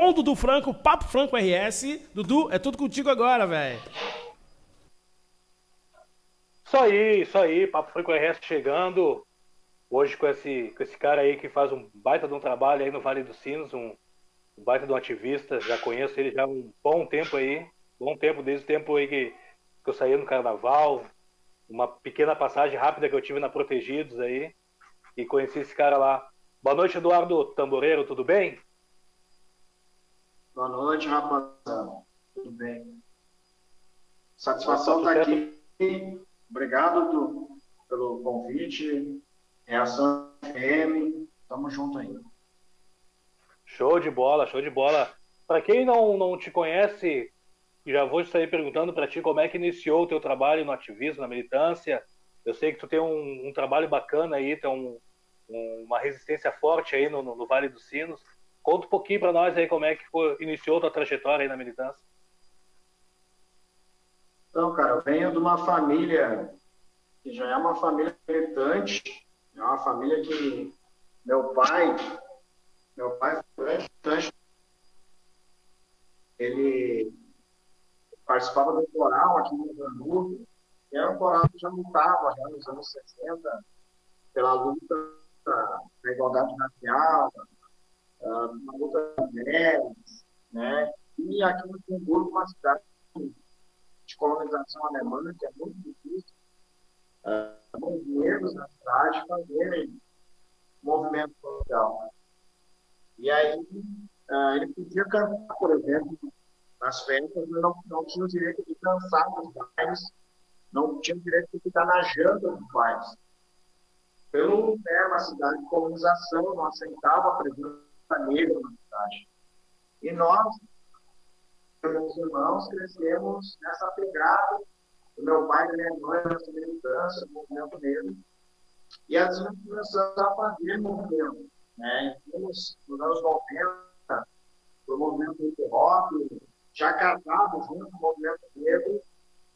Com o Dudu Franco, Papo Franco RS. Dudu, é tudo contigo agora, velho. Isso aí, Papo Franco RS chegando. Hoje com esse cara aí que faz um baita de um trabalho aí no Vale dos Sinos, um baita de um ativista. Já conheço ele já há um bom tempo aí. Bom tempo, desde o tempo aí que eu saía no carnaval. Uma pequena passagem rápida que eu tive na Protegidos aí. E conheci esse cara lá. Boa noite, Eduardo Tamboreiro, tudo bem? Boa noite, rapaziada. Tudo bem? Opa, Satisfação estar sucesso. aqui. Obrigado pelo convite. Reação FM. Tamo junto aí. Show de bola, show de bola. Para quem não te conhece, já vou sair perguntando para ti como é que iniciou o teu trabalho no ativismo, na militância. Eu sei que tu tem um trabalho bacana aí, tem uma resistência forte aí no Vale dos Sinos. Conta um pouquinho para nós aí como é que iniciou tua trajetória aí na militância. Então, cara, eu venho de uma família que já é uma família militante. É uma família que meu pai foi militante. Ele participava do coral aqui no Pernambuco, que era um coral que já lutava já nos anos 60 pela luta da igualdade racial, na luta das mulheres, né? E aqui no Hamburgo, uma cidade de colonização alemã, que é muito difícil, alguns negros na cidade fazerem movimento social. E aí, ele podia cantar, por exemplo, nas festas, mas não tinha o direito de dançar nos bailes, não tinha o direito de ficar na janta dos bailes. Pelo uma cidade de colonização, não aceitava a presença negra na cidade. E nós, meus irmãos, crescemos nessa pegada do meu pai e da minha mãe, nessa militância, no movimento negro. E assim começamos a fazer movimento. Né? Nos anos 90, o movimento hip hop, já casado junto com o movimento negro,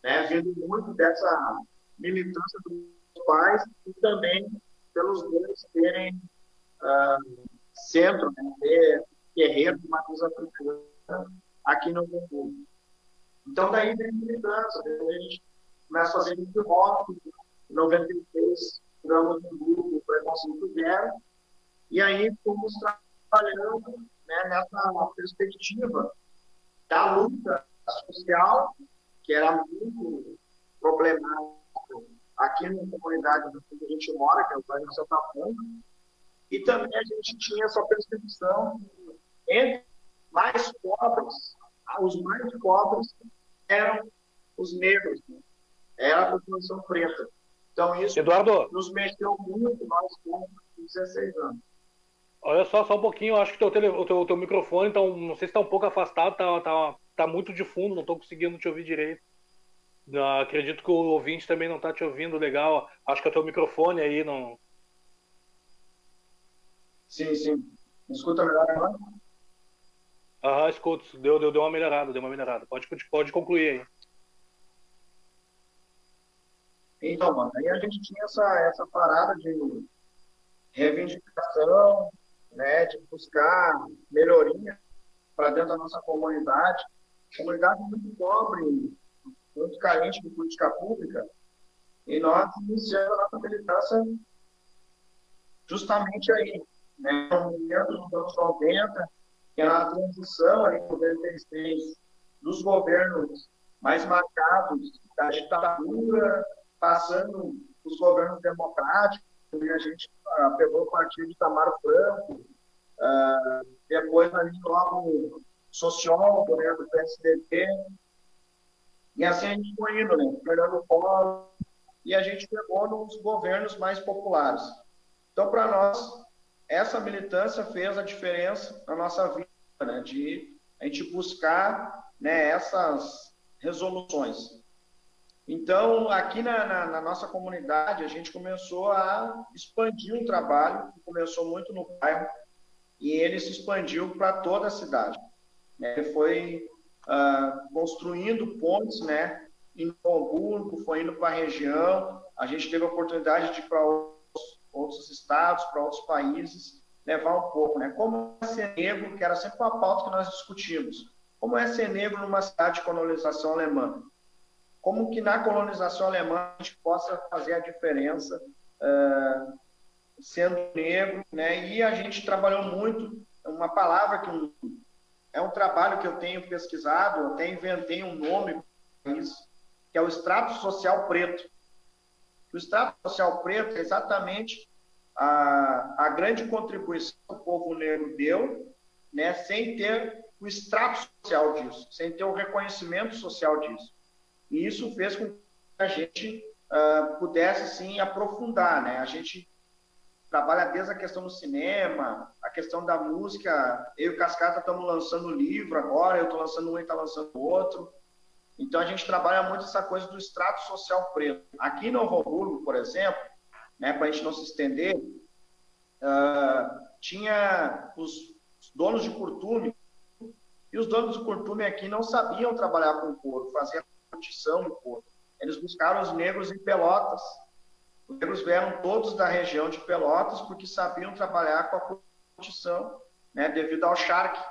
né? Vindo muito dessa militância dos pais e também pelos dois terem centro, né? Ter guerreiros de matriz africana aqui no Brasil. Então, daí vem a militância, daí a gente começa a fazer hip hop, em 96, criamos um grupo Preconceito Zero, e aí fomos trabalhando, né, nessa perspectiva da luta social, que era muito problemática aqui na comunidade que a gente mora, que é o bairro de Santa Ponta, e também a gente tinha essa percepção que entre mais pobres, os mais pobres eram os negros, né? Era a população preta. Então isso Eduardo, nos mexeu muito, nós com 16 anos. olha só um pouquinho, eu acho que o teu microfone, então, não sei se está um pouco afastado, tá muito de fundo, não estou conseguindo te ouvir direito. Acredito que o ouvinte também não está te ouvindo legal. Acho que é o teu microfone aí não. Sim, sim. Me escuta melhor agora? Aham, escuto. Deu uma melhorada, deu uma melhorada. Pode concluir aí. Então, mano, aí a gente tinha essa parada de reivindicação, né, de buscar melhoria para dentro da nossa comunidade. Comunidade muito pobre, muito carente de política pública, e nós iniciamos a nossa militância justamente aí, né, no momento dos anos 90, que era a transição ali, em 96, dos governos mais marcados da ditadura, passando os governos democráticos, e a gente pegou o partido de Itamar Franco, depois ali logo sociólogo, né, do PSDB, e assim a gente foi indo, né, Fernando Collor, e a gente pegou nos governos mais populares. Então, para nós, essa militância fez a diferença na nossa vida, né, de a gente buscar, né, essas resoluções. Então, aqui na nossa comunidade, a gente começou a expandir um trabalho que começou muito no bairro e ele se expandiu para toda a cidade. Ele foi construindo pontes, né, em Novo Hamburgo, foi indo para a região, a gente teve a oportunidade de ir para outros estados, para outros países, levar um pouco, né? Como é ser negro, que era sempre uma pauta que nós discutimos. Como é ser negro numa cidade de colonização alemã? Como que na colonização alemã a gente possa fazer a diferença sendo negro, né? E a gente trabalhou muito, uma palavra que é um trabalho que eu tenho pesquisado, eu até inventei um nome para isso, que é o extrato social preto. O extrato social preto é exatamente a grande contribuição que o povo negro deu, né, sem ter o extrato social disso, sem ter o reconhecimento social disso. E isso fez com que a gente pudesse, sim, aprofundar, né? A gente trabalha desde a questão do cinema, a questão da música. Eu e o Cascata estamos lançando livro agora, eu estou lançando um e está lançando outro. Então, a gente trabalha muito essa coisa do extrato social preto. Aqui no Novo Hamburgo, por exemplo, né, para a gente não se estender, tinha os donos de curtume, e os donos de curtume aqui não sabiam trabalhar com couro, fazer a curtição do couro. Eles buscaram os negros em Pelotas. Os negros vieram todos da região de Pelotas porque sabiam trabalhar com a curtição, né, devido ao charque.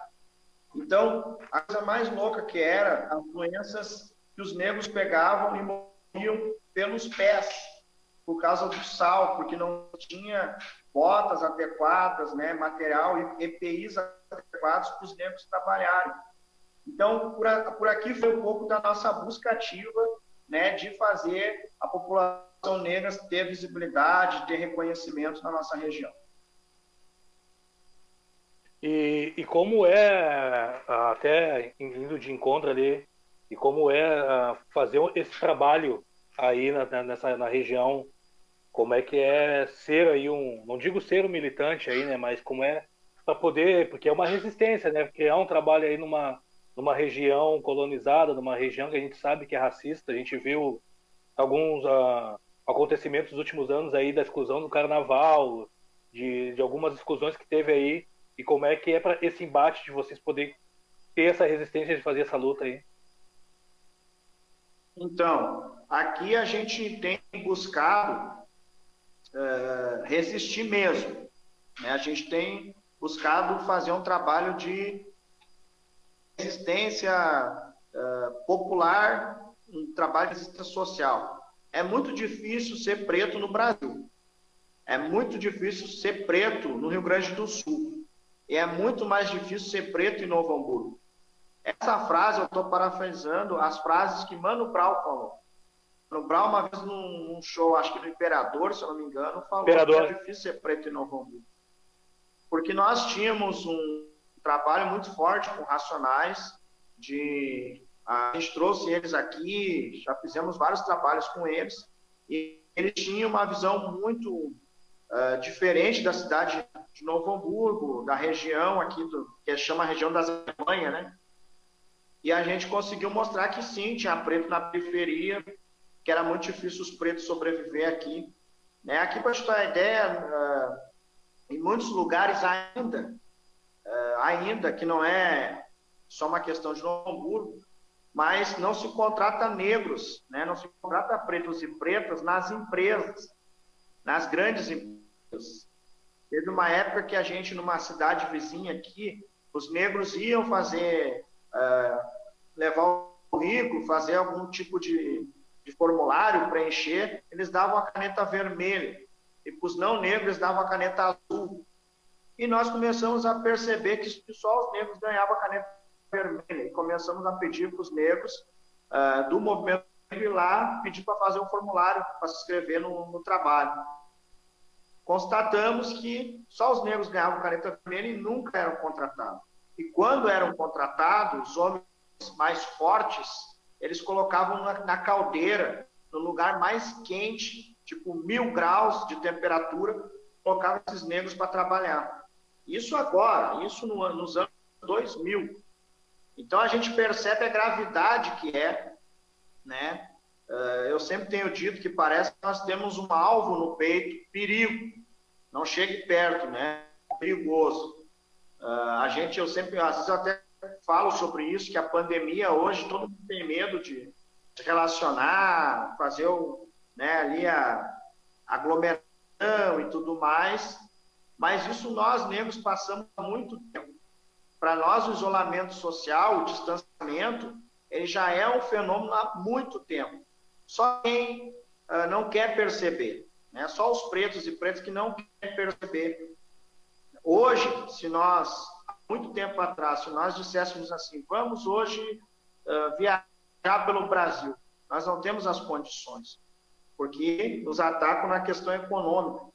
Então, a coisa mais louca que era as doenças que os negros pegavam e morriam pelos pés, por causa do sal, porque não tinha botas adequadas, né, material e EPIs adequados para os negros trabalharem. Então, por aqui foi um pouco da nossa busca ativa, né, de fazer a população negra ter visibilidade, ter reconhecimento na nossa região. E como é, até indo de encontro ali, e como é fazer esse trabalho aí na região, como é que é ser aí não digo ser um militante aí, né, mas como é para poder, porque é uma resistência, né, porque é um trabalho aí numa região colonizada, numa região que a gente sabe que é racista. A gente viu alguns acontecimentos dos últimos anos aí da exclusão do carnaval, de algumas exclusões que teve aí, e como é que é para esse embate de vocês poder ter essa resistência de fazer essa luta aí? Então, aqui a gente tem buscado resistir mesmo, né? A gente tem buscado fazer um trabalho de resistência popular, um trabalho de resistência social. É muito difícil ser preto no Brasil. É muito difícil ser preto no Rio Grande do Sul. E é muito mais difícil ser preto em Novo Hamburgo. Essa frase, eu estou parafraseando as frases que Mano Brown falou. Mano Brown, uma vez num show, acho que no Imperador, se eu não me engano, falou que é difícil ser preto em Novo Hamburgo. Porque nós tínhamos um trabalho muito forte com Racionais, a gente trouxe eles aqui, já fizemos vários trabalhos com eles, e eles tinham uma visão muito diferente da cidade de Novo Hamburgo, da região aqui, que chama a região das Alemanhas, né? E a gente conseguiu mostrar que sim, tinha preto na periferia, que era muito difícil os pretos sobreviver aqui. Né? Aqui, para te dar uma ideia, em muitos lugares ainda, que não é só uma questão de Novo Hamburgo, mas não se contrata negros, né? Não se contrata pretos e pretas nas empresas, nas grandes empresas. Teve uma época que a gente, numa cidade vizinha aqui, os negros iam levar o currículo, fazer algum tipo de formulário, preencher, eles davam a caneta vermelha. E para os não negros, eles davam a caneta azul. E nós começamos a perceber que só os negros ganhavam a caneta vermelha. E começamos a pedir para os negros do movimento ir lá, pedir para fazer um formulário, para se inscrever no trabalho. Constatamos que só os negros ganhavam caneta vermelha e nunca eram contratados. E quando eram contratados, os homens mais fortes, eles colocavam na caldeira, no lugar mais quente, tipo 1000 graus de temperatura, colocavam esses negros para trabalhar. Isso agora, isso nos anos 2000. Então a gente percebe a gravidade que é, né? Eu sempre tenho dito que parece que nós temos um alvo no peito, perigo. Não chegue perto, né? Perigoso. Às vezes eu até falo sobre isso, que a pandemia hoje, todo mundo tem medo de se relacionar, fazer ali a aglomeração e tudo mais. mas isso nós negros passamos há muito tempo. Para nós, o isolamento social, o distanciamento, ele já é um fenômeno há muito tempo. Só quem não quer perceber, né? Só os pretos e pretas que não querem perceber. Hoje, se nós, há muito tempo atrás, se nós disséssemos assim, vamos hoje viajar pelo Brasil, nós não temos as condições, porque nos atacam na questão econômica.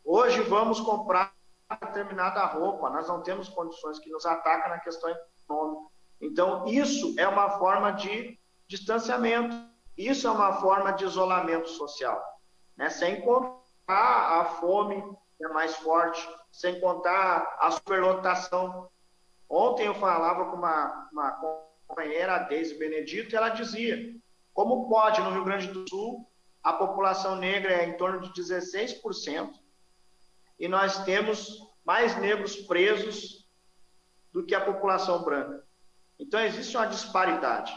Hoje vamos comprar determinada roupa, nós não temos condições, que nos atacam na questão econômica. Então, isso é uma forma de distanciamento, isso é uma forma de isolamento social, né? Sem contar a fome, que é mais forte, sem contar a superlotação. Ontem eu falava com uma companheira, a Deise Benedito, e ela dizia, como pode, no Rio Grande do Sul, a população negra é em torno de 16%, e nós temos mais negros presos do que a população branca. Então, existe uma disparidade.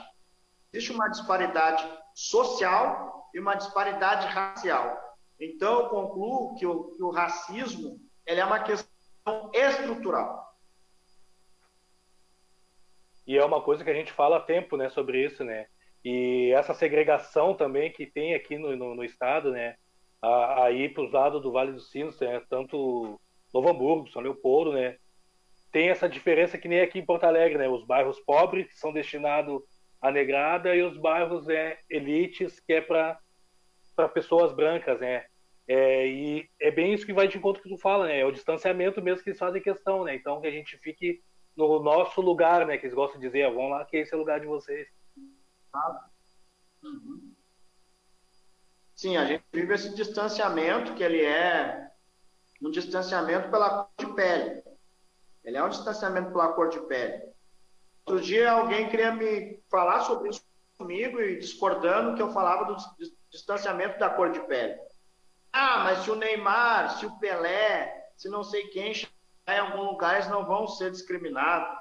Existe uma disparidade social e uma disparidade racial. Então, eu concluo que o racismo ele é uma questão estrutural. E é uma coisa que a gente fala há tempo, né, sobre isso, né? E essa segregação também que tem aqui no estado, né? Aí para os lados do Vale dos Sinos, né? Tanto Novo Hamburgo, São Leopoldo, né? Tem essa diferença que nem aqui em Porto Alegre, né? Os bairros pobres que são destinados à negrada e os bairros elites que é para pessoas brancas, né? E é bem isso que vai de encontro que tu fala, né? É o distanciamento mesmo que eles fazem questão, né? Então que a gente fique no nosso lugar, né? Que eles gostam de dizer, vão lá que esse é o lugar de vocês. Uhum. Sim, a gente vive esse distanciamento, que ele é um distanciamento pela cor de pele. Ele é um distanciamento pela cor de pele. Outro dia alguém queria me falar sobre isso comigo e discordando que eu falava do distanciamento da cor de pele. Ah, mas se o Neymar, se o Pelé, se não sei quem chegar em algum lugar, eles não vão ser discriminados.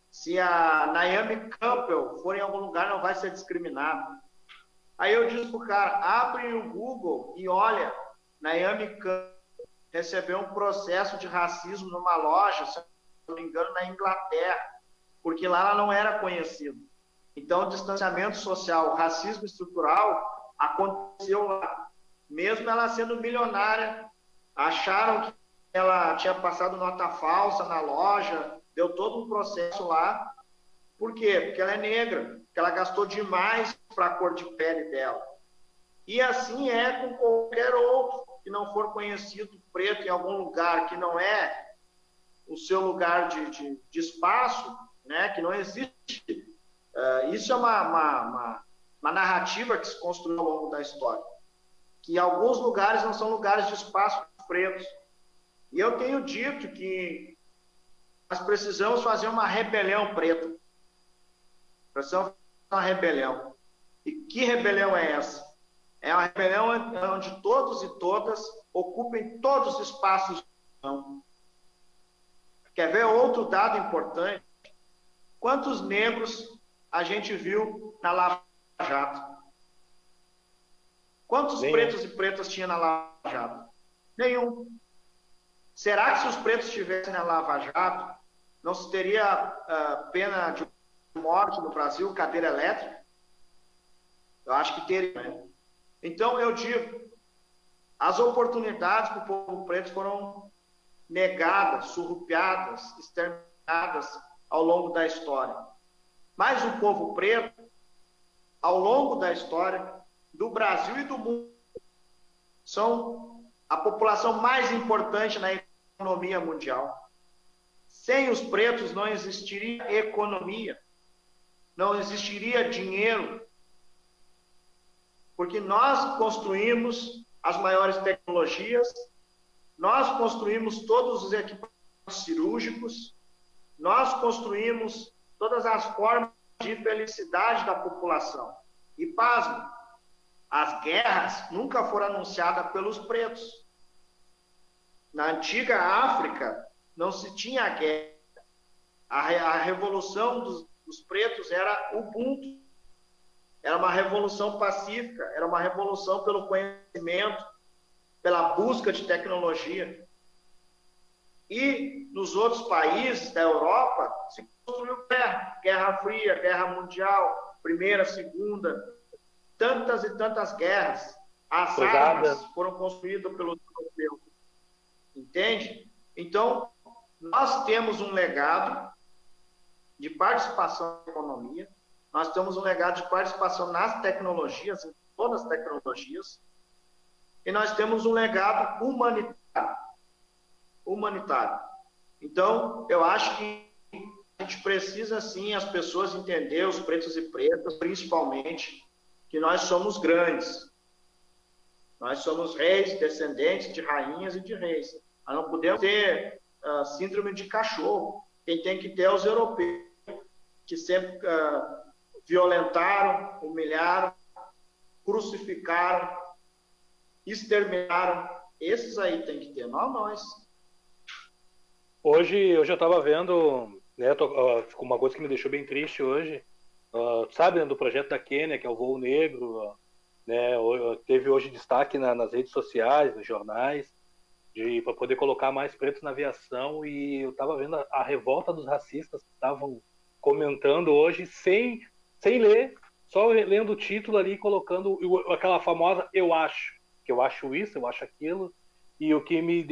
Se a Naomi Campbell for em algum lugar, não vai ser discriminado. Aí eu disse pro cara, abre o Google e olha, Naomi Campbell recebeu um processo de racismo numa loja, se não me engano, na Inglaterra, porque lá ela não era conhecida. Então, o distanciamento social, o racismo estrutural aconteceu lá. Mesmo ela sendo milionária, acharam que ela tinha passado nota falsa na loja, deu todo um processo lá. Por quê? Porque ela é negra, porque ela gastou demais para a cor de pele dela. E assim é com qualquer outro que não for conhecido preto em algum lugar que não é o seu lugar de espaço, né? Que não existe. Isso é uma narrativa que se construiu ao longo da história. Que alguns lugares não são lugares de espaço pretos. E eu tenho dito que nós precisamos fazer uma rebelião preta. Precisamos fazer uma rebelião. E que rebelião é essa? É uma rebelião onde todos e todas ocupem todos os espaços. Quer ver outro dado importante? Quantos negros a gente viu na Lava Jato? Quantos pretos e pretas tinha na Lava Jato? Nenhum. Será que se os pretos estivessem na Lava Jato, não se teria pena de morte no Brasil, cadeira elétrica? Eu acho que teria, né? Então, eu digo, as oportunidades para o povo preto foram negadas, surrupiadas, exterminadas ao longo da história. Mas o povo preto, ao longo da história do Brasil e do mundo, são a população mais importante na economia mundial. Sem os pretos não existiria economia, não existiria dinheiro, porque nós construímos as maiores tecnologias, nós construímos todos os equipamentos cirúrgicos, nós construímos todas as formas de felicidade da população. E, pasmo, as guerras nunca foram anunciadas pelos pretos. Na antiga África, não se tinha guerra. A revolução dos pretos era Ubuntu. Era uma revolução pacífica, era uma revolução pelo conhecimento, pela busca de tecnologia. E nos outros países da Europa se construiu guerra, Guerra Fria, Guerra Mundial, Primeira, Segunda, tantas e tantas guerras. As armas foram construídas pelos europeus. Entende? Então, nós temos um legado de participação na economia, nós temos um legado de participação nas tecnologias, em todas as tecnologias, e nós temos um legado humanitário. Então, eu acho que a gente precisa, sim, as pessoas entender, os pretos e pretas, principalmente, que nós somos grandes. Nós somos reis, descendentes de rainhas e de reis. Nós não podemos ter síndrome de cachorro. Quem tem que ter é os europeus, que sempre violentaram, humilharam, crucificaram, exterminaram. Esses aí tem que ter, não nós. Hoje eu já estava vendo, né, uma coisa que me deixou bem triste hoje, sabe, né, do projeto da Quênia, que é o Voo Negro, né, teve hoje destaque nas redes sociais, nos jornais, para poder colocar mais pretos na aviação, e eu estava vendo a revolta dos racistas que estavam comentando hoje sem ler, só lendo o título ali, colocando aquela famosa eu acho, que eu acho isso, eu acho aquilo, e o que me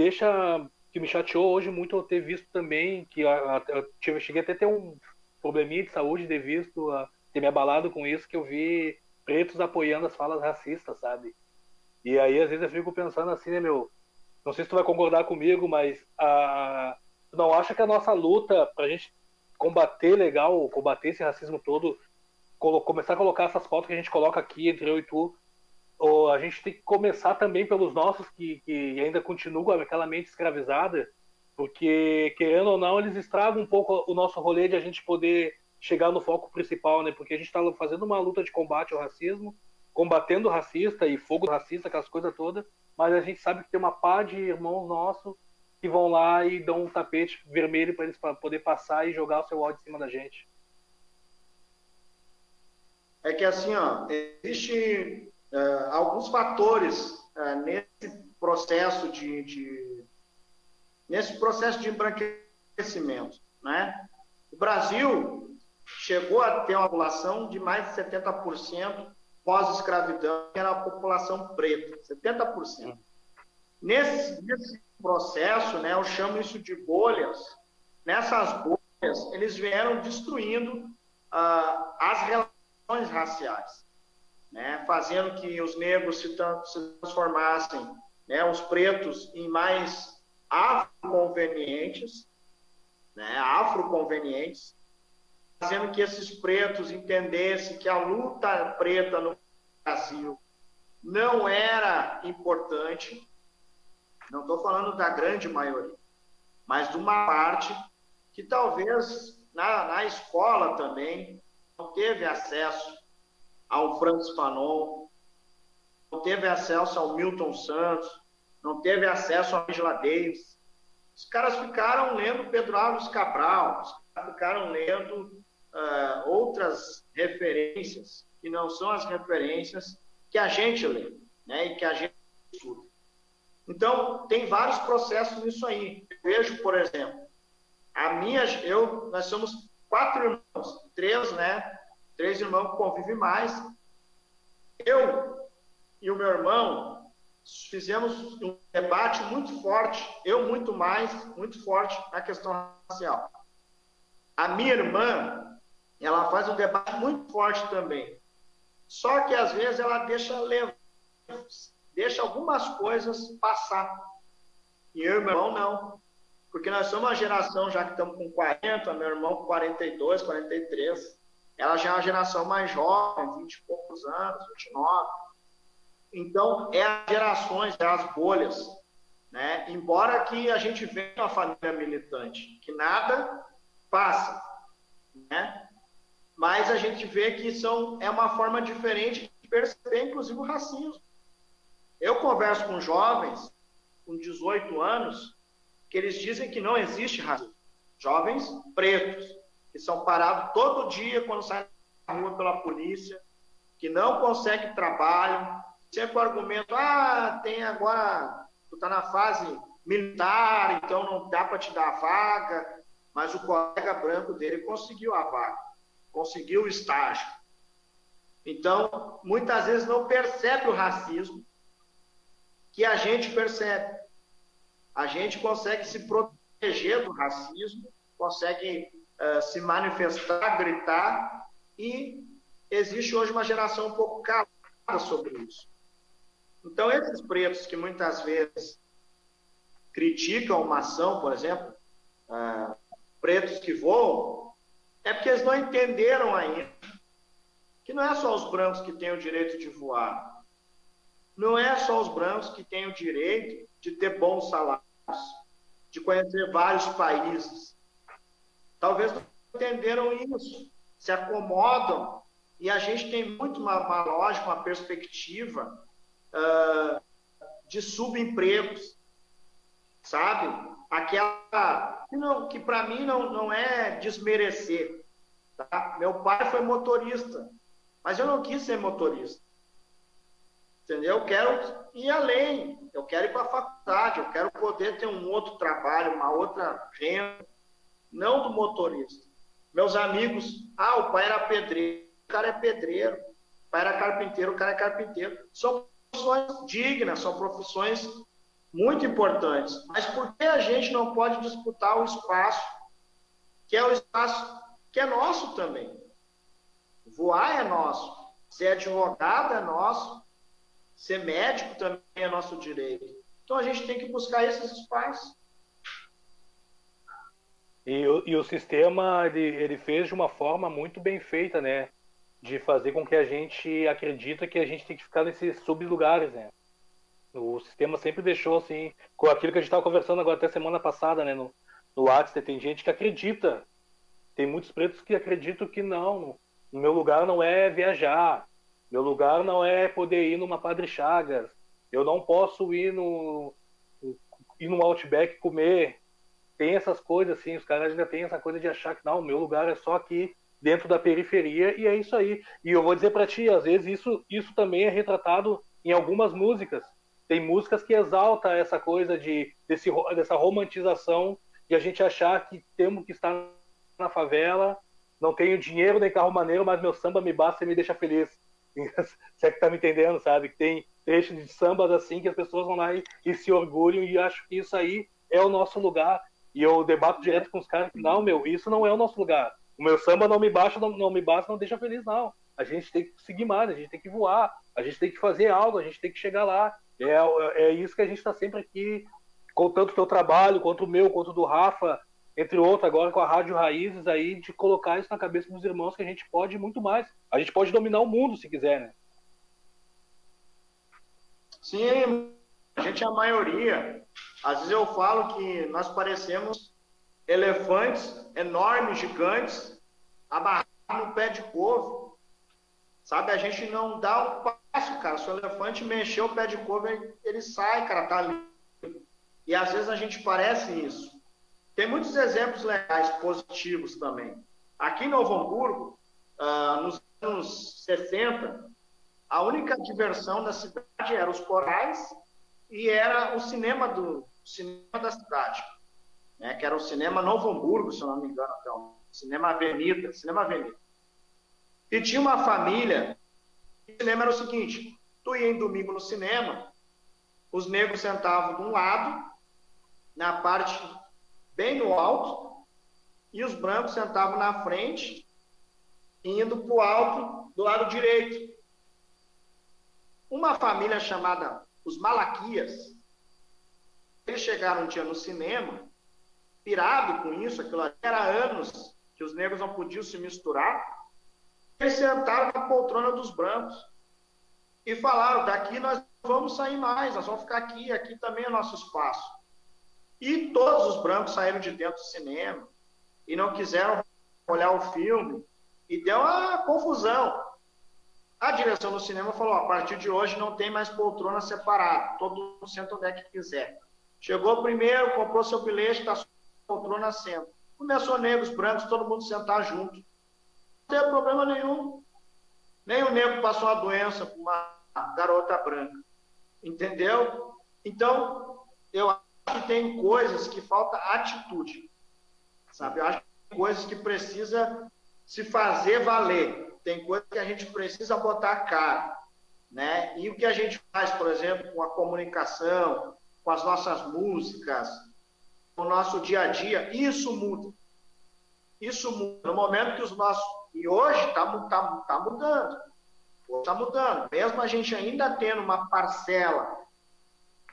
chateou hoje muito eu ter visto também, que eu cheguei até a ter um probleminha de saúde de visto, ter me abalado com isso, que eu vi pretos apoiando as falas racistas, sabe? E aí às vezes eu fico pensando assim, né, meu, não sei se tu vai concordar comigo, mas tu não acha que a nossa luta pra gente combater esse racismo todo, começar a colocar essas pautas que a gente coloca aqui entre eu e tu, ou a gente tem que começar também pelos nossos que ainda continuam aquela mente escravizada, porque, querendo ou não, eles estragam um pouco o nosso rolê de a gente poder chegar no foco principal, né? Porque a gente está fazendo uma luta de combate ao racismo, combatendo o racista e fogo do racista, aquelas coisas todas, mas a gente sabe que tem uma pá de irmãos nossos que vão lá e dão um tapete vermelho para eles poder passar e jogar o seu ódio em cima da gente. É que assim, ó, existe alguns fatores nesse processo nesse processo de embranquecimento, né? O Brasil chegou a ter uma população de mais de 70% pós-escravidão, que era a população preta, 70%. Nesse processo, né, eu chamo isso de bolhas. Nessas bolhas, eles vieram destruindo as relações raciais, né, fazendo que os negros se transformassem, né, os pretos em mais afroconvenientes, né, fazendo que esses pretos entendessem que a luta preta no Brasil não era importante. Não estou falando da grande maioria, mas de uma parte que talvez na escola também não teve acesso ao Francis Fanon, não teve acesso ao Milton Santos, não teve acesso a Angela Davis. Os caras ficaram lendo Pedro Álvares Cabral, os caras ficaram lendo outras referências, que não são as referências que a gente lê, né, e que a gente estuda. Então, tem vários processos nisso aí. Eu vejo, por exemplo, nós somos 4 irmãos, 3, né? 3 irmãos que convivem mais. Eu e o meu irmão fizemos um debate muito forte, muito forte na questão racial. A minha irmã, ela faz um debate muito forte também. Só que, às vezes, ela deixa algumas coisas passar. E eu e meu irmão, não. Porque nós somos uma geração, já que estamos com 40, meu irmão com 42, 43. Ela já é uma geração mais jovem, 20 e poucos anos, 29. Então, é as gerações, é as bolhas. Né? Embora que a gente venha uma família militante, que nada passa. Né? Mas a gente vê que é uma forma diferente de perceber, inclusive, o racismo. Eu converso com jovens com 18 anos que eles dizem que não existe racismo. Jovens pretos, que são parados todo dia quando saem na rua pela polícia, que não conseguem trabalho, sempre o argumento, tem agora, tu está na fase militar, então não dá para te dar a vaga, mas o colega branco dele conseguiu a vaga, conseguiu o estágio. Então, muitas vezes não percebe o racismo que a gente percebe. A gente consegue se proteger do racismo, consegue se manifestar, gritar, e existe hoje uma geração um pouco calada sobre isso. Então, esses pretos que muitas vezes criticam uma ação, por exemplo, pretos que voam, é porque eles não entenderam ainda que não é só os brancos que têm o direito de voar, não é só os brancos que têm o direito de ter bons salários, de conhecer vários países. Talvez não entenderam isso, se acomodam, e a gente tem muito uma lógica, uma perspectiva de subempregos, sabe? Aquela que para mim não é desmerecer. Tá? Meu pai foi motorista, mas eu não quis ser motorista. Entendeu? Eu quero ir além, eu quero ir para a faculdade, eu quero poder ter um outro trabalho, uma outra renda, não do motorista. Meus amigos, o pai era pedreiro, o cara é pedreiro. O pai era carpinteiro, o cara é carpinteiro. São profissões dignas, são profissões muito importantes. Mas por que a gente não pode disputar o espaço, que é o espaço que é nosso também? Voar é nosso, ser advogado é nosso, ser médico também é nosso direito. Então a gente tem que buscar esses espaços. E o sistema, ele fez de uma forma muito bem feita, né? De fazer com que a gente acredita que a gente tem que ficar nesses sublugares, né? O sistema sempre deixou, assim, com aquilo que a gente estava conversando agora até semana passada, né? No WhatsApp, tem gente que acredita. Tem muitos pretos que acreditam que não. O meu lugar não é viajar. Meu lugar não é poder ir numa Padre Chagas. Eu não posso ir no Outback comer. Tem essas coisas, assim, os caras ainda têm essa coisa de achar que não, o meu lugar é só aqui dentro da periferia, e é isso aí. E eu vou dizer pra ti, às vezes isso também é retratado em algumas músicas. Tem músicas que exaltam essa coisa dessa romantização de a gente achar que temos que estar na favela, não tenho dinheiro nem carro maneiro, mas meu samba me basta e me deixa feliz. Você que tá me entendendo, sabe? Que tem trechos de sambas assim que as pessoas vão lá e se orgulham e acham que isso aí é o nosso lugar. E eu debato direto com os caras que não, isso não é o nosso lugar. O meu samba não me basta, não deixa feliz, não. A gente tem que seguir mais, a gente tem que voar, a gente tem que fazer algo, a gente tem que chegar lá. É isso que a gente está sempre aqui, com tanto o teu trabalho, quanto o meu, quanto o do Rafa, entre outros, agora com a Rádio Raízes aí, de colocar isso na cabeça dos irmãos, que a gente pode muito mais. A gente pode dominar o mundo, se quiser, né? Sim, a gente é a maioria. Às vezes eu falo que nós parecemos elefantes enormes, gigantes, amarrados no pé de couve. Sabe, a gente não dá um passo, cara. Se o elefante mexer o pé de couve, ele sai, cara, tá ali. E às vezes a gente parece isso. Tem muitos exemplos legais, positivos também. Aqui em Novo Hamburgo, nos anos 60, a única diversão da cidade era os corais e era o cinema da cidade, né? Que era o Cinema Novo Hamburgo, se eu não me engano, então, Cinema Avenida. E tinha uma família, o cinema era o seguinte, tu ia em domingo no cinema, os negros sentavam de um lado, na parte bem no alto, e os brancos sentavam na frente, indo para o alto do lado direito. Uma família chamada os Malaquias, eles chegaram um dia no cinema, pirado com isso, aquilo ali era anos que os negros não podiam se misturar, eles sentaram na poltrona dos brancos e falaram, daqui nós vamos sair mais, nós vamos ficar aqui também é nosso espaço. E todos os brancos saíram de dentro do cinema e não quiseram olhar o filme e deu uma confusão. A direção do cinema falou, a partir de hoje não tem mais poltrona separada, todo mundo senta onde é que quiser. Chegou primeiro, comprou seu bilhete, tá sua poltrona, senta. Começou negros, brancos, todo mundo sentar junto. Não teve problema nenhum. Nem o negro passou a doença com uma garota branca. Entendeu? Então, eu que tem coisas que falta atitude, sabe? Eu acho que tem coisas que precisa se fazer valer, tem coisas que a gente precisa botar a cara, né? E o que a gente faz, por exemplo, com a comunicação, com as nossas músicas, com o nosso dia a dia, isso muda. Isso muda. No momento que os nossos... E hoje está mudando. Hoje está mudando. Mesmo a gente ainda tendo uma parcela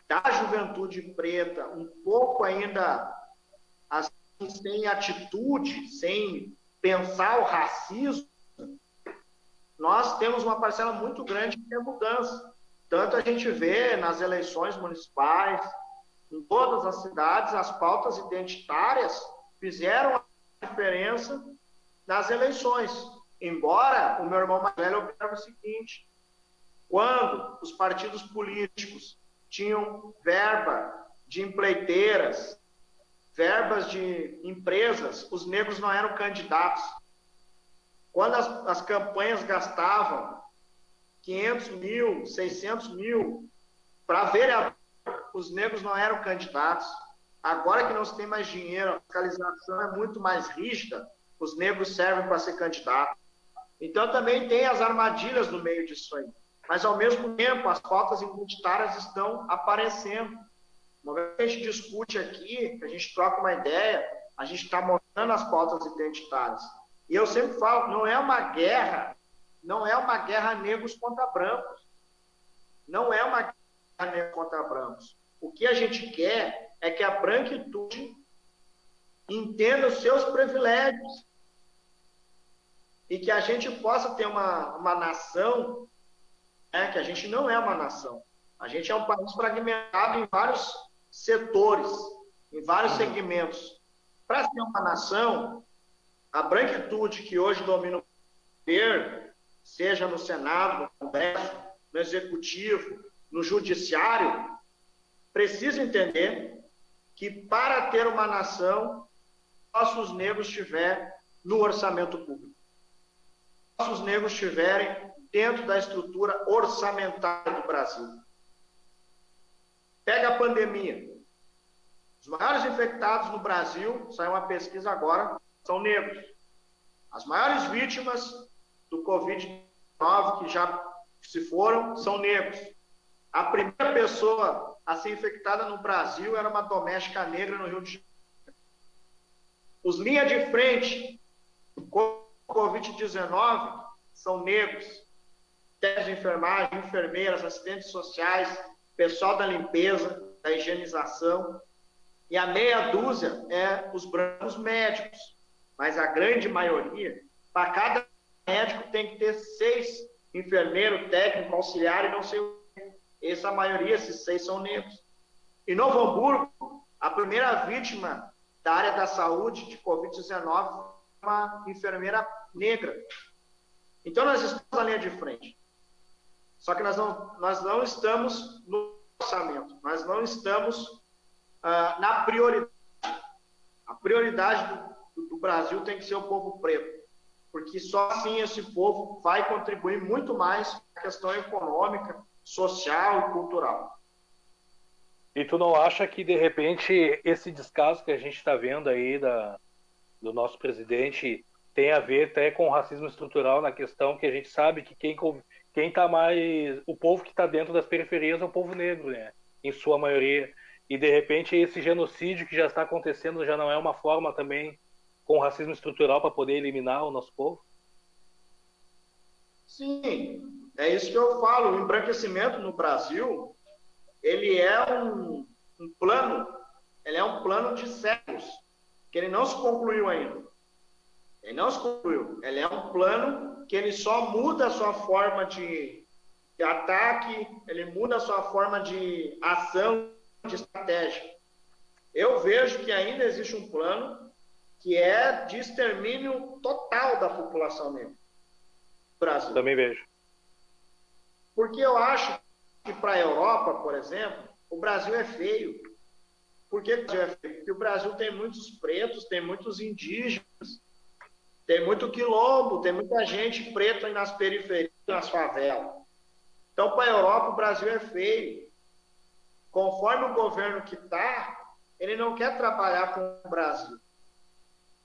da juventude preta, um pouco ainda assim, sem atitude, sem pensar o racismo, nós temos uma parcela muito grande que é mudança. Tanto a gente vê nas eleições municipais, em todas as cidades, as pautas identitárias fizeram a diferença nas eleições. Embora o meu irmão mais velho observe o seguinte: quando os partidos políticos tinham verba de empreiteiras, verbas de empresas, os negros não eram candidatos. Quando as campanhas gastavam 500 mil, 600 mil para vereador, os negros não eram candidatos. Agora que não se tem mais dinheiro, a fiscalização é muito mais rígida, os negros servem para ser candidatos. Então também tem as armadilhas no meio disso aí. Mas ao mesmo tempo, as pautas identitárias estão aparecendo. No momento que a gente discute aqui, que a gente troca uma ideia, a gente está mostrando as pautas identitárias. E eu sempre falo, não é uma guerra negros contra brancos. Não é uma guerra negros contra brancos. O que a gente quer é que a branquitude entenda os seus privilégios e que a gente possa ter uma nação, né, que a gente não é uma nação. A gente é um país fragmentado em vários setores, em vários segmentos. Para ser uma nação, a branquitude que hoje domina o poder, seja no Senado, no Congresso, no Executivo, no Judiciário, precisa entender que para ter uma nação, nossos negros estiverem no orçamento público. Nossos negros estiverem dentro da estrutura orçamentária do Brasil. Pega a pandemia. Os maiores infectados no Brasil, saiu uma pesquisa agora, são negros. As maiores vítimas do Covid-19 que já se foram são negros. A primeira pessoa a ser infectada no Brasil era uma doméstica negra no Rio de Janeiro. Os linhas de frente com o Covid-19 são negros. Técnicos de enfermagem, enfermeiras, assistentes sociais, pessoal da limpeza, da higienização. E a meia dúzia é os brancos médicos. Mas a grande maioria, para cada médico tem que ter 6 enfermeiros, técnico, auxiliar e não sei o que. Essa maioria, esses 6 são negros. Em Novo Hamburgo, a primeira vítima da área da saúde de Covid-19 foi uma enfermeira negra. Então nós estamos na linha de frente. Só que nós não estamos no orçamento, nós não estamos na prioridade. A prioridade do Brasil tem que ser o povo preto, porque só assim esse povo vai contribuir muito mais na questão econômica, social e cultural. E tu não acha que, de repente, esse descaso que a gente está vendo aí do nosso presidente tem a ver até com o racismo estrutural, na questão que a gente sabe que quem está mais... O povo que está dentro das periferias é o povo negro, né? Em sua maioria. E, de repente, esse genocídio que já está acontecendo já não é uma forma também com racismo estrutural para poder eliminar o nosso povo? Sim, é isso que eu falo. O embranquecimento no Brasil, ele é um plano de séculos, que ele não se concluiu ainda. Ele não se concluiu. Ele é um plano que ele só muda a sua forma de ataque, ele muda a sua forma de ação, de estratégia. Eu vejo que ainda existe um plano que é de extermínio total da população negra no Brasil. Também vejo. Porque eu acho que para a Europa, por exemplo, o Brasil é feio. Por que o Brasil é feio? Porque o Brasil tem muitos pretos, tem muitos indígenas, tem muito quilombo, tem muita gente preta nas periferias, nas favelas. Então, para a Europa, o Brasil é feio. Conforme o governo que está, ele não quer trabalhar com o Brasil.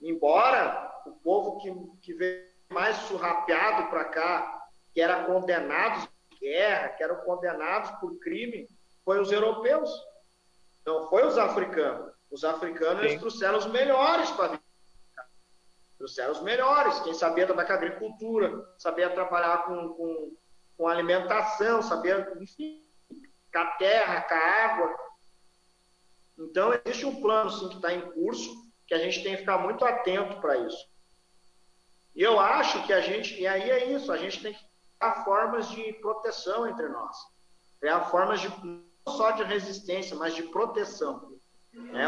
Embora o povo que veio mais surrapeado para cá, que era condenados de guerra, que eram condenados por crime, foi os europeus. Não foi os africanos. Os africanos eles trouxeram os melhores para vir. Trouxeram os melhores. Quem sabia trabalhar com agricultura, sabia trabalhar com alimentação, sabia, enfim, com a terra, com a água. Então, existe um plano, sim, que está em curso, que a gente tem que ficar muito atento para isso. E eu acho que e aí é isso, a gente tem que criar formas de proteção entre nós. Criar formas não só de resistência, mas de proteção.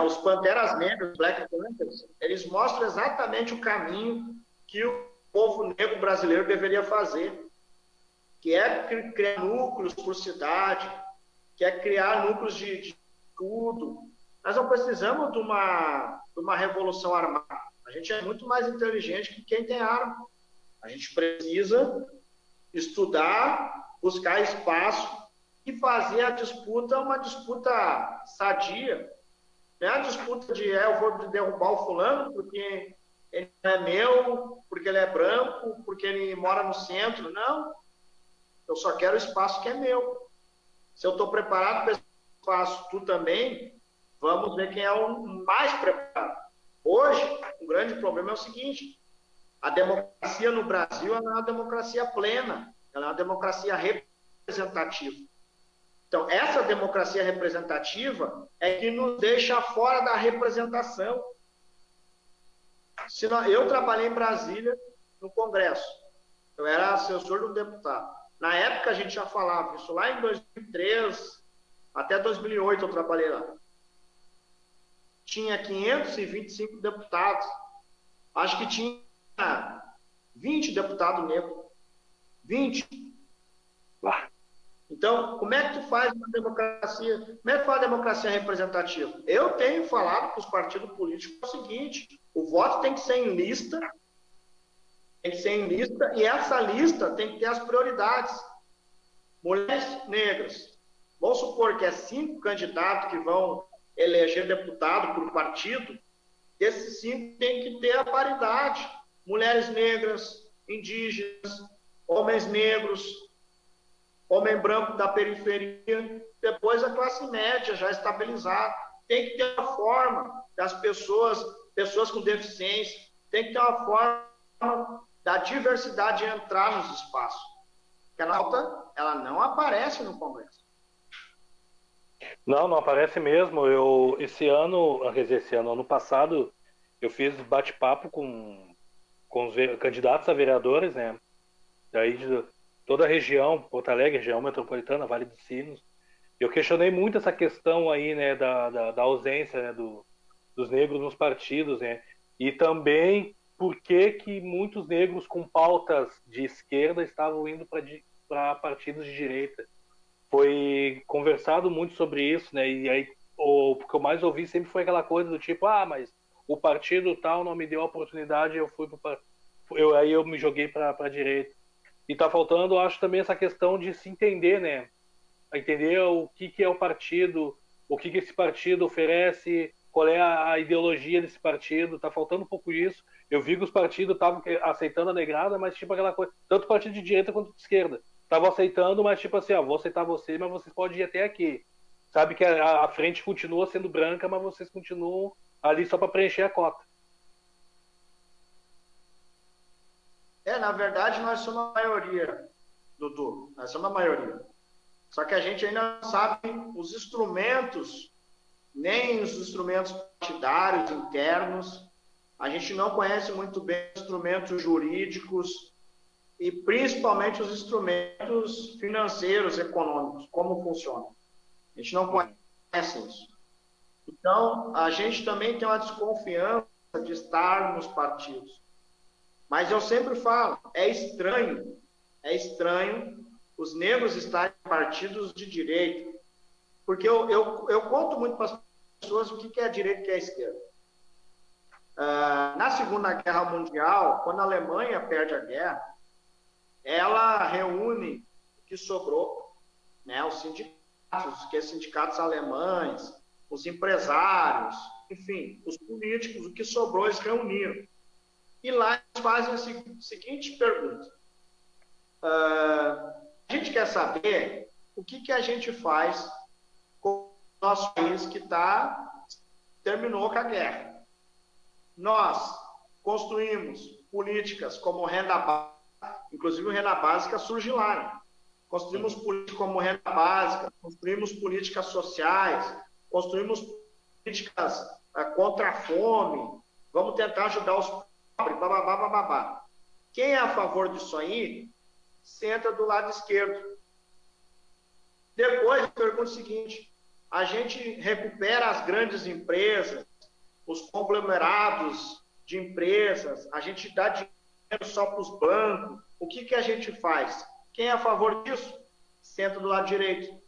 Os Panteras Negras, os Black Panthers, eles mostram exatamente o caminho que o povo negro brasileiro deveria fazer, que é criar núcleos por cidade, que é criar núcleos de estudo. Nós não precisamos de uma revolução armada. A gente é muito mais inteligente que quem tem arma. A gente precisa estudar, buscar espaço e fazer a disputa uma disputa sadia. Não é a disputa de eu vou derrubar o fulano porque ele é meu, porque ele é branco, porque ele mora no centro. Não. Eu só quero o espaço que é meu. Se eu estou preparado para esse espaço, tu também, vamos ver quem é o mais preparado. Hoje, o grande problema é o seguinte: a democracia no Brasil ela é uma democracia plena, ela é uma democracia representativa. Então, essa democracia representativa é que nos deixa fora da representação. Eu trabalhei em Brasília, no Congresso. Eu era assessor de um deputado. Na época, a gente já falava isso. Lá em 2003, até 2008 eu trabalhei lá. Tinha 525 deputados. Acho que tinha 20 deputados negros. 20. Então, como é que tu faz uma democracia? Como é que faz a democracia representativa? Eu tenho falado para os partidos políticos o seguinte: o voto tem que ser em lista, e essa lista tem que ter as prioridades. Mulheres negras. Vamos supor que é 5 candidatos que vão eleger deputado por partido, esses 5 tem que ter a paridade. Mulheres negras, indígenas, homens negros, homem branco da periferia, depois a classe média já estabilizada. Tem que ter uma forma das pessoas com deficiência, tem que ter uma forma da diversidade entrar nos espaços. Porque ela não aparece no Congresso. Não aparece mesmo. Ano passado, eu fiz bate-papo com os candidatos a vereadores, né? Daí de toda a região, Porto Alegre, região metropolitana, Vale dos Sinos. Eu questionei muito essa questão aí, né, da ausência, né, dos negros nos partidos, né? E também por que muitos negros com pautas de esquerda estavam indo para partidos de direita. Foi conversado muito sobre isso, né? E aí o que eu mais ouvi sempre foi aquela coisa do tipo, mas o partido tal não me deu a oportunidade, aí eu me joguei para a direita. E tá faltando, acho, também essa questão de se entender, né? Entender o que é o partido, o que esse partido oferece, qual é a ideologia desse partido. Tá faltando um pouco isso. Eu vi que os partidos estavam aceitando a negrada, mas tipo aquela coisa, tanto partido de direita quanto de esquerda. Estavam aceitando, mas tipo assim, vou aceitar você, mas vocês podem ir até aqui. Sabe que a frente continua sendo branca, mas vocês continuam ali só para preencher a cota. Na verdade, nós somos a maioria, Dudu. Nós somos a maioria. Só que a gente ainda não sabe os instrumentos, nem os instrumentos partidários internos. A gente não conhece muito bem os instrumentos jurídicos e principalmente os instrumentos financeiros, econômicos, como funcionam. A gente não conhece isso. Então, a gente também tem uma desconfiança de estar nos partidos. Mas eu sempre falo, é estranho os negros estarem em partidos de direita. Porque eu conto muito para as pessoas o que é direita e o que é esquerda. Na Segunda Guerra Mundial, quando a Alemanha perde a guerra, ela reúne o que sobrou, né, os sindicatos alemães, os empresários, enfim, os políticos, o que sobrou eles reuniram. E lá eles fazem a seguinte pergunta. A gente quer saber o que a gente faz com o nosso país que terminou com a guerra. Nós construímos políticas como renda básica, inclusive o renda básica surge lá, né? Construímos políticas como renda básica, construímos políticas sociais, construímos políticas contra a fome, vamos tentar ajudar os pobres, bababá, bababá. Quem é a favor disso aí, senta do lado esquerdo. Depois, eu pergunto o seguinte, a gente recupera as grandes empresas, os conglomerados de empresas, a gente dá dinheiro só para os bancos, o que a gente faz? Quem é a favor disso? Senta do lado direito.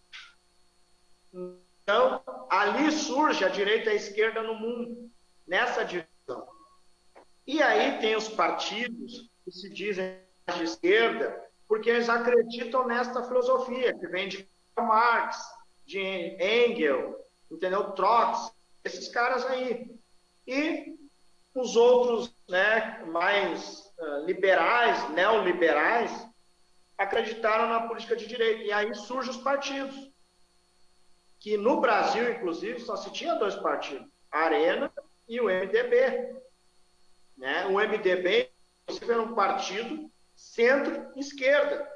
Então, ali surge a direita e a esquerda no mundo, nessa divisão. E aí tem os partidos que se dizem de esquerda, porque eles acreditam nesta filosofia, que vem de Karl Marx, de Engels, entendeu? Trotsky, esses caras aí. E os outros, né, mais liberais, neoliberais, acreditaram na política de direita. E aí surgem os partidos. Que no Brasil, inclusive, só se tinha dois partidos, a Arena e o MDB. Né? O MDB, inclusive, era um partido centro-esquerda.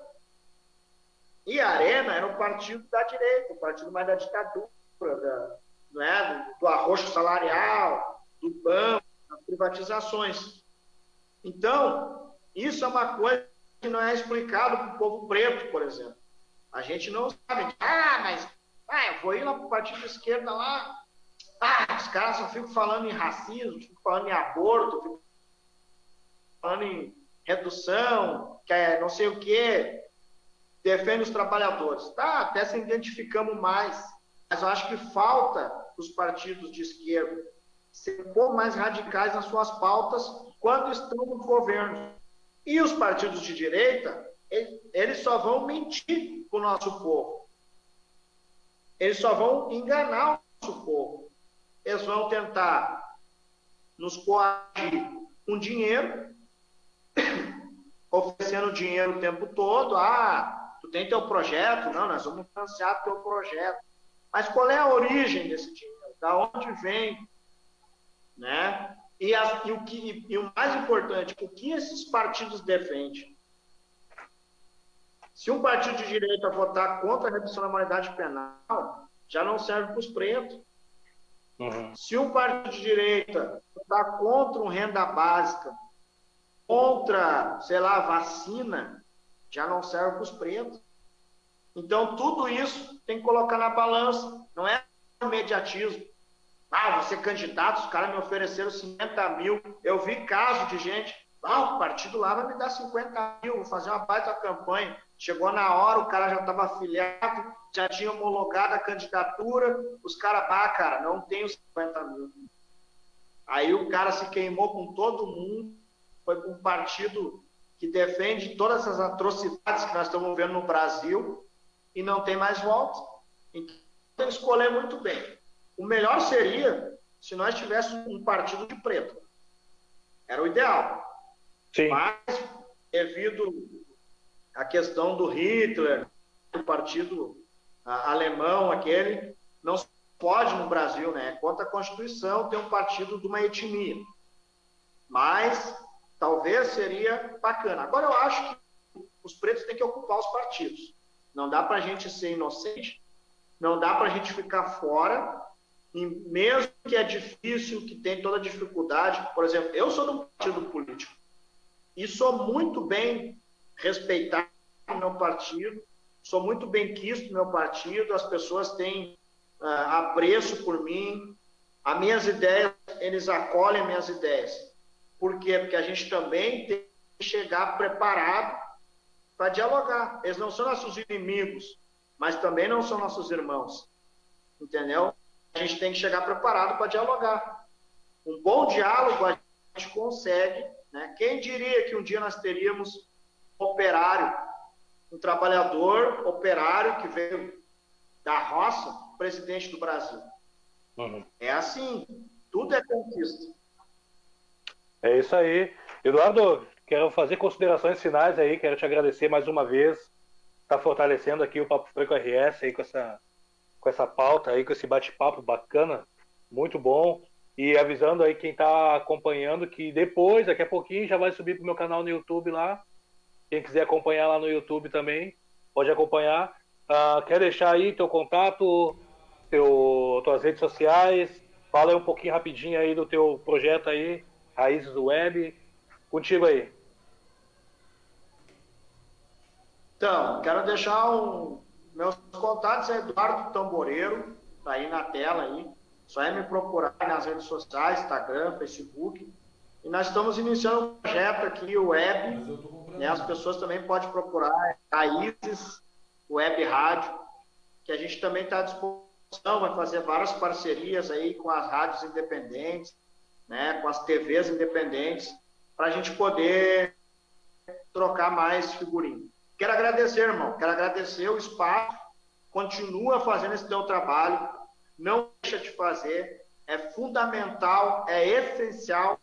E a Arena era um partido da direita, um partido mais da ditadura, do arroxo salarial, do banco, das privatizações. Então, isso é uma coisa que não é explicado para o povo preto, por exemplo. A gente não sabe. Eu vou ir lá para o partido de esquerda lá. Os caras só ficam falando em racismo, ficam falando em aborto, ficam falando em redução, que é não sei o quê. Defende os trabalhadores. Até se identificamos mais. Mas eu acho que falta os partidos de esquerda ser um pouco mais radicais nas suas pautas quando estão no governo. E os partidos de direita, eles só vão mentir para o nosso povo. Eles só vão enganar o nosso povo. Eles vão tentar nos coagir com dinheiro, oferecendo dinheiro o tempo todo. Tu tem teu projeto? Não, nós vamos financiar teu projeto. Mas qual é a origem desse dinheiro? Da onde vem? Né? E o mais importante, o que esses partidos defendem? Se um partido de direita votar contra a redução da maioridade penal, já não serve para os pretos. Uhum. Se um partido de direita votar contra uma renda básica, contra, sei lá, vacina, já não serve para os pretos. Então, tudo isso tem que colocar na balança. Não é imediatismo. Vou ser candidato, os caras me ofereceram 50 mil. Eu vi caso de gente, o partido lá vai me dar 50 mil, vou fazer uma baita campanha. Chegou na hora, o cara já estava afiliado, já tinha homologado a candidatura, os caras, cara, não tenho 50 mil. Aí o cara se queimou com todo mundo, foi para um partido que defende todas essas atrocidades que nós estamos vendo no Brasil e não tem mais volta. Então, tem que escolher muito bem. O melhor seria se nós tivéssemos um partido de preto. Era o ideal. Sim. Mas, devido à questão do Hitler, do partido alemão, aquele, não se pode no Brasil, né? Contra a Constituição ter um partido de uma etnia. Mas, talvez seria bacana. Agora, eu acho que os pretos têm que ocupar os partidos. Não dá para a gente ser inocente, não dá para a gente ficar fora. E mesmo que é difícil, que tem toda dificuldade, por exemplo, eu sou de um partido político e sou muito bem respeitado no meu partido, sou muito bem quisto no meu partido, as pessoas têm apreço por mim, as minhas ideias, eles acolhem minhas ideias. Por quê? Porque a gente também tem que chegar preparado para dialogar. Eles não são nossos inimigos, mas também não são nossos irmãos. Entendeu? A gente tem que chegar preparado para dialogar. Um bom diálogo a gente consegue, né? Quem diria que um dia nós teríamos um operário, um trabalhador operário que veio da roça, presidente do Brasil? Uhum. É assim, tudo é conquista. É isso aí. Eduardo, quero fazer considerações finais aí, quero te agradecer mais uma vez, tá fortalecendo aqui o Papo Franco RS aí com essa pauta aí, com esse bate-papo bacana, muito bom. E avisando aí quem tá acompanhando que depois, daqui a pouquinho, já vai subir pro meu canal no YouTube lá. Quem quiser acompanhar lá no YouTube também, pode acompanhar. Quer deixar aí teu contato, tuas redes sociais? Fala aí um pouquinho rapidinho aí do teu projeto aí, Raízes Web. Contigo aí. Então, quero deixar meus contatos, é Eduardo Tamboreiro, tá aí na tela aí. Só é me procurar nas redes sociais, Instagram, Facebook. E nós estamos iniciando um projeto aqui, o Web, né? As pessoas também podem procurar Raízes Web Rádio, que a gente também está à disposição, vai fazer várias parcerias aí com as rádios independentes, né? Com as TVs independentes, para a gente poder trocar mais figurinha. Quero agradecer, irmão. Quero agradecer o espaço. Continua fazendo esse teu trabalho. Não deixa de fazer. É fundamental, é essencial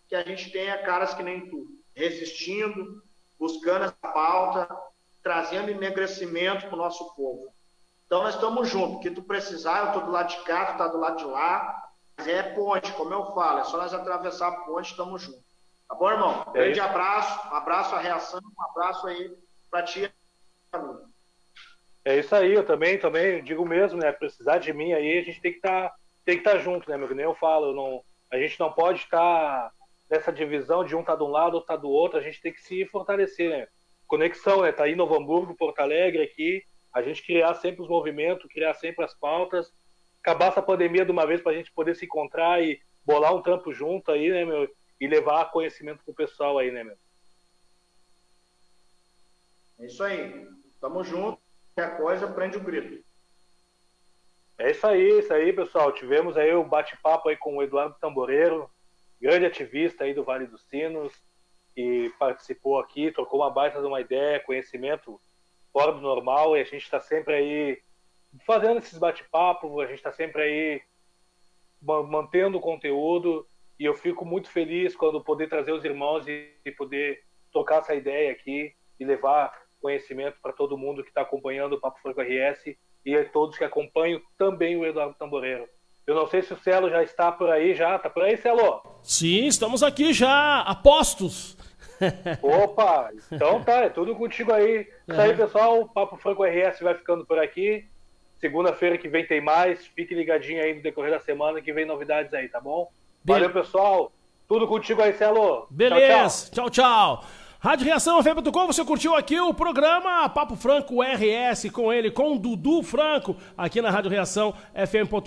que a gente tenha caras que nem tu. Resistindo, buscando essa pauta, trazendo enegrecimento para o nosso povo. Então, nós estamos juntos. O que tu precisar, eu estou do lado de cá, tu está do lado de lá. Mas é ponte, como eu falo. É só nós atravessar a ponte, estamos juntos. Tá bom, irmão? Grande abraço. Um abraço à reação. Um abraço aí para ti. É isso aí, eu também digo mesmo, né? Precisar de mim aí, a gente tem que estar junto, né, meu? Que nem eu falo, a gente não pode estar nessa divisão de um tá de um lado, outro tá do outro, a gente tem que se fortalecer, né? Conexão, né? Tá aí em Novo Hamburgo, Porto Alegre aqui, a gente criar sempre os movimentos, criar sempre as pautas, acabar essa pandemia de uma vez pra gente poder se encontrar e bolar um trampo junto aí, né, meu? E levar conhecimento pro pessoal aí, né, meu? É isso aí. Tamo junto. Qualquer coisa, prende o grito. É isso aí, pessoal. Tivemos aí o bate-papo aí com o Eduardo Tamboreiro, grande ativista aí do Vale dos Sinos, que participou aqui, trocou uma baita de uma ideia, conhecimento fora do normal, e a gente está sempre aí fazendo esses bate-papos, a gente está sempre aí mantendo o conteúdo, e eu fico muito feliz quando poder trazer os irmãos e poder trocar essa ideia aqui e levar conhecimento para todo mundo que está acompanhando o Papo Franco RS e a todos que acompanham também o Eduardo Tamboreiro. Eu não sei se o Celo já está por aí, já. Tá por aí, Celo? Sim, estamos aqui já, a postos. Opa, então tá, é tudo contigo aí. Isso aí, pessoal, o Papo Franco RS vai ficando por aqui. Segunda-feira que vem tem mais. Fique ligadinho aí no decorrer da semana que vem novidades aí, tá bom? Valeu, pessoal. Tudo contigo aí, Celo. Beleza, tchau, tchau. Rádio Reação FM.com, você curtiu aqui o programa Papo Franco RS com ele, com Dudu Franco, aqui na Rádio Reação FM.com.